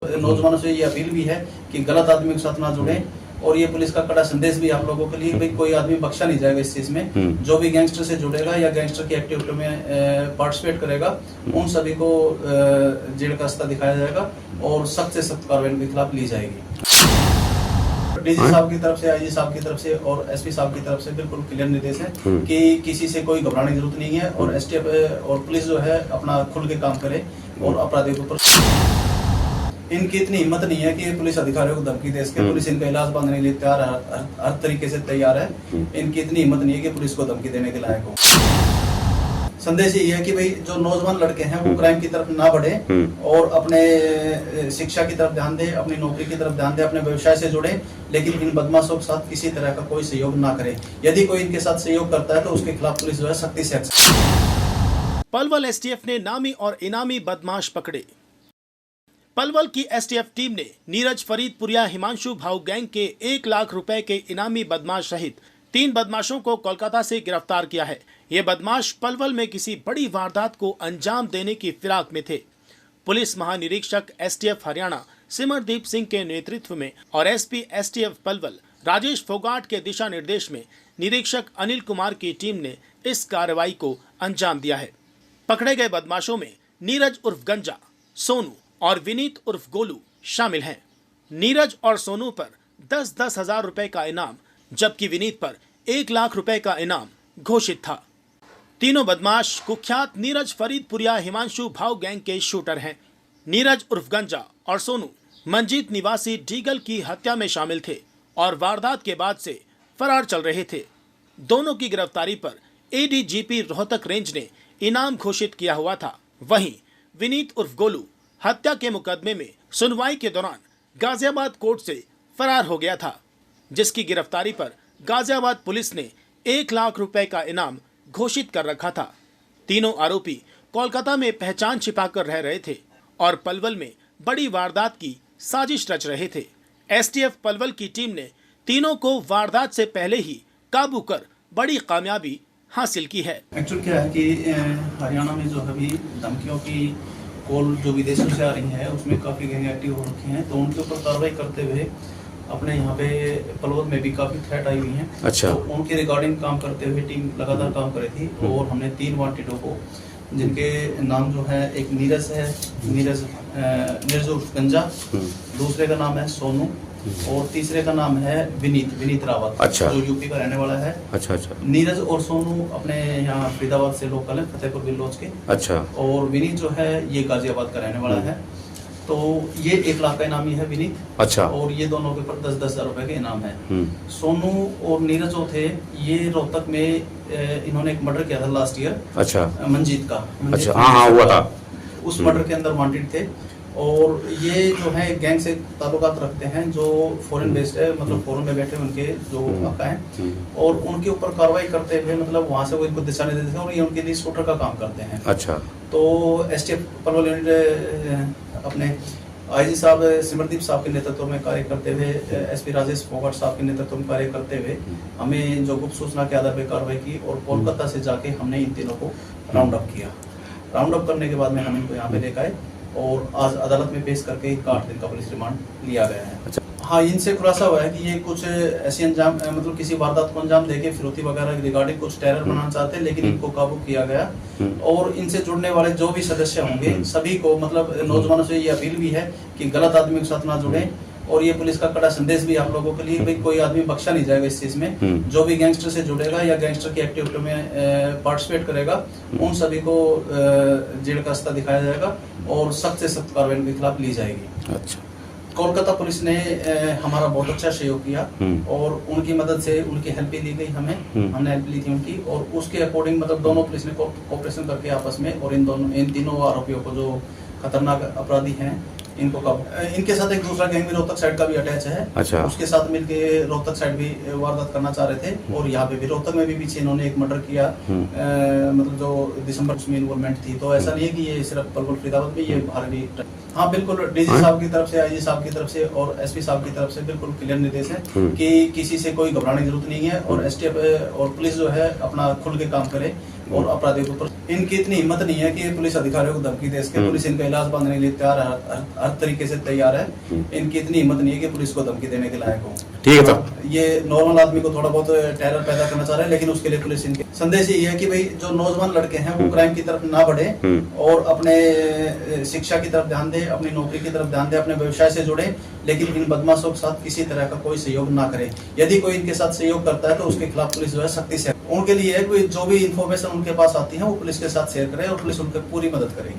नौजवानों से ये अपील भी है कि गलत आदमी के साथ ना जुड़े। और ये पुलिस का कड़ा संदेश भी आप लोगों के लिए, भाई कोई आदमी बख्शा नहीं जाएगा इस चीज में। जो भी गैंगस्टर से जुड़ेगा या गैंगस्टर की एक्टिविटी में पार्टिसिपेट करेगा, उन सभी को जेल का रास्ता दिखाया जाएगा और सख्त से सख्त कार्रवाई के खिलाफ ली जाएगी। डीजी साहब की तरफ से, आईजी साहब की तरफ से और एसपी साहब की तरफ से बिल्कुल क्लियर निर्देश है कि किसी से कोई घबराने की जरूरत नहीं है और एसटीएफ और पुलिस जो है अपना खुल के काम करे और अपराधियों के ऊपर। इनकी इतनी हिम्मत नहीं है कि पुलिस अधिकारियों को धमकी दे सके। पुलिस इनका इलाज बांधने के लिए तैयार है, हर तरीके से तैयार है। इनकी इतनी हिम्मत नहीं है कि पुलिस को धमकी देने के लायक हो। संदेश यही है कि भाई जो नौजवान लड़के हैं वो क्राइम की तरफ ना बढ़े और अपने शिक्षा की तरफ ध्यान दे, अपनी नौकरी की तरफ ध्यान दे, अपने व्यवसाय से जुड़े, लेकिन इन बदमाशों के साथ किसी तरह का कोई सहयोग ना करे। यदि कोई इनके साथ सहयोग करता है तो उसके खिलाफ पुलिस जो है सख्ती से एक्शन। पलवल एसटीएफ ने नामी और इनामी बदमाश पकड़े। पलवल की एसटीएफ टीम ने नीरज फरीदपुरिया हिमांशु भाऊ गैंग के 1 लाख रुपए के इनामी बदमाश सहित 3 बदमाशों को कोलकाता से गिरफ्तार किया है। ये बदमाश पलवल में किसी बड़ी वारदात को अंजाम देने की फिराक में थे। पुलिस महानिरीक्षक एसटीएफ हरियाणा सिमरदीप सिंह के नेतृत्व में और एसपी एसटीएफ पलवल राजेश फोगाट के दिशा निर्देश में निरीक्षक अनिल कुमार की टीम ने इस कार्रवाई को अंजाम दिया है। पकड़े गए बदमाशों में नीरज उर्फ गंजा, सोनू और विनीत उर्फ गोलू शामिल हैं। नीरज और सोनू पर 10-10 हजार रुपए का इनाम, जबकि विनीत पर 1 लाख रुपए का इनाम घोषित था। तीनों बदमाश कुख्यात नीरज फरीदपुरिया हिमांशु भाऊ गैंग के शूटर हैं। नीरज उर्फ गंजा और सोनू मंजीत निवासी डीगल की हत्या में शामिल थे और वारदात के बाद से फरार चल रहे थे। दोनों की गिरफ्तारी पर एडीजीपी रोहतक रेंज ने इनाम घोषित किया हुआ था। वहीं विनीत उर्फ गोलू हत्या के मुकदमे में सुनवाई के दौरान गाजियाबाद कोर्ट से फरार हो गया था, जिसकी गिरफ्तारी पर गाजियाबाद पुलिस ने 1 लाख रुपए का इनाम घोषित कर रखा था। तीनों आरोपी कोलकाता में पहचान छिपाकर रह रहे थे और पलवल में बड़ी वारदात की साजिश रच रहे थे। एसटीएफ पलवल की टीम ने तीनों को वारदात से पहले ही काबू कर बड़ी कामयाबी हासिल की है। एक्चुअली क्या है कि हरियाणा में जो अभी धमकियों की कॉल जो विदेशों से आ रही है उसमें काफ़ी गैंग एक्टिव हो रखी हैं, तो उनके ऊपर कार्रवाई करते हुए अपने यहाँ पे पलवल में भी काफ़ी थ्रेट आई हुई हैं। अच्छा। तो उनके रिगार्डिंग काम करते हुए टीम लगातार काम करी थी और हमने 3 वांटेडों को, जिनके नाम जो है, एक नीरज है, नीरज उर्फ गंजा, दूसरे का नाम है सोनू और तीसरे का नाम है विनीत रावत। अच्छा। जो यूपी का रहने वाला है। अच्छा अच्छा। नीरज और सोनू अपने यहाँ फरीदाबाद से लोकल है, फतेहपुर बिल्लोज के। अच्छा। और विनीत जो है ये गाजियाबाद का रहने वाला है। तो ये 1 लाख का इनामी है विनीत। अच्छा। और ये दोनों के ऊपर 10-10 हजार रुपए के इनाम है। सोनू और नीरज जो थे, ये रोहतक में इन्होंने एक मर्डर किया था लास्ट ईयर। अच्छा। मंजीत का। अच्छा, हाँ हुआ था। उस मर्डर के अंदर वांटेड थे और ये जो है गैंग से ताल्लुकात रखते हैं, जो फॉरेन बेस्ड है, मतलब फॉरेन में बैठे उनके जो आपका है, और उनके ऊपर कार्रवाई करते हुए मतलब वहाँ से वो इनको दिशा निर्देश और ये उनके लिए शूटर का काम करते हैं। अच्छा। तो एसटीएफ पलवल यूनिट अपने आईजी साहब सिमरदीप साहब के नेतृत्व में कार्य करते हुए, एसपी राजेश फोगाट साहब के नेतृत्व में कार्य करते हुए हमें जो गुप्त सूचना के आधार पर कार्रवाई की और कोलकाता से जाके हमने इन तीनों को राउंड अप किया। राउंड अप करने के बाद में हम इनको यहाँ पे लेकर आए और आज अदालत में पेश करके 8 दिन का पुलिस रिमांड लिया गया है। अच्छा। हाँ, इनसे खुलासा हुआ है कि ये कुछ ऐसी अंजाम, मतलब किसी वारदात को अंजाम देके फिरौती वगैरह रिगार्डिंग कुछ टेरर बनाना चाहते हैं, लेकिन इनको काबू किया गया। और इनसे जुड़ने वाले जो भी सदस्य होंगे सभी को, मतलब नौजवानों से ये अपील भी है कि गलत आदमी के साथ ना जुड़े। और ये पुलिस का कड़ा संदेश भी आप लोगों के लिए, भाई कोई आदमी बख्शा नहीं जाएगा इस चीज में। जो भी गैंगस्टर से जुड़ेगा या गैंगस्टर की एक्टिविटी में पार्टिसिपेट करेगा, उन सभी को जेल का रास्ता दिखाया जाएगा और सख्त से सख्त कार्रवाई के खिलाफ ली जाएगी। अच्छा। कोलकाता पुलिस ने हमारा बहुत अच्छा सहयोग किया और उनकी मदद से उनकी हेल्प भी दी गई हमें। हमने हेल्प ली थी उनकी और उसके अकॉर्डिंग मतलब दोनों पुलिस ने कोऑपरेशन करके आपस में, और इन तीनों आरोपियों को जो खतरनाक अपराधी हैं इनको इनके साथ एक दूसरा गैंग भी रोहतक साइड का भी अटैच है। अच्छा। उसके साथ मिलके रोहतक साइड भी वारदात करना चाह रहे थे और यहाँ पे भी रोहतक में भी पीछे इन्होंने एक मर्डर किया, मतलब जो दिसंबर उसमें इन्वॉल्वमेंट थी। तो ऐसा नहीं है कि ये सिर्फ पलवल फरीदाबाद में, ये बाहर भी। हाँ बिल्कुल, डीजी साहब की तरफ से, आईजी साहब की तरफ से और एसपी साहब की तरफ से बिल्कुल क्लियर निर्देश है कि किसी से कोई घबराने की जरूरत नहीं है और एसटीएफ और पुलिस जो है अपना खुल के काम करे और अपराधियों के ऊपर। इनकी इतनी हिम्मत नहीं है कि ये पुलिस अधिकारियों को धमकी दे सके। पुलिस इनका इलाज बांधने के लिए तैयार है, हर तरीके से तैयार है। इनकी इतनी हिम्मत नहीं है कि पुलिस को धमकी देने के लायक हो। ठीक है सर। ये नॉर्मल आदमी को थोड़ा बहुत टेरर पैदा करना चाह रहे हैं, लेकिन उसके लिए पुलिस इनके संदेश यही है कि भाई जो नौजवान लड़के हैं वो क्राइम की तरफ ना बढ़े और अपने शिक्षा की तरफ ध्यान दे, अपनी नौकरी की तरफ ध्यान दे, अपने व्यवसाय से जुड़े, लेकिन इन बदमाशों के साथ किसी तरह का कोई सहयोग ना करे। यदि कोई इनके साथ सहयोग करता है तो उसके खिलाफ पुलिस जो है सख्ती से उनके लिए है, कोई जो भी इंफॉर्मेशन उनके पास आती है वो पुलिस के साथ शेयर करे और पुलिस उनकी पूरी मदद करेगी।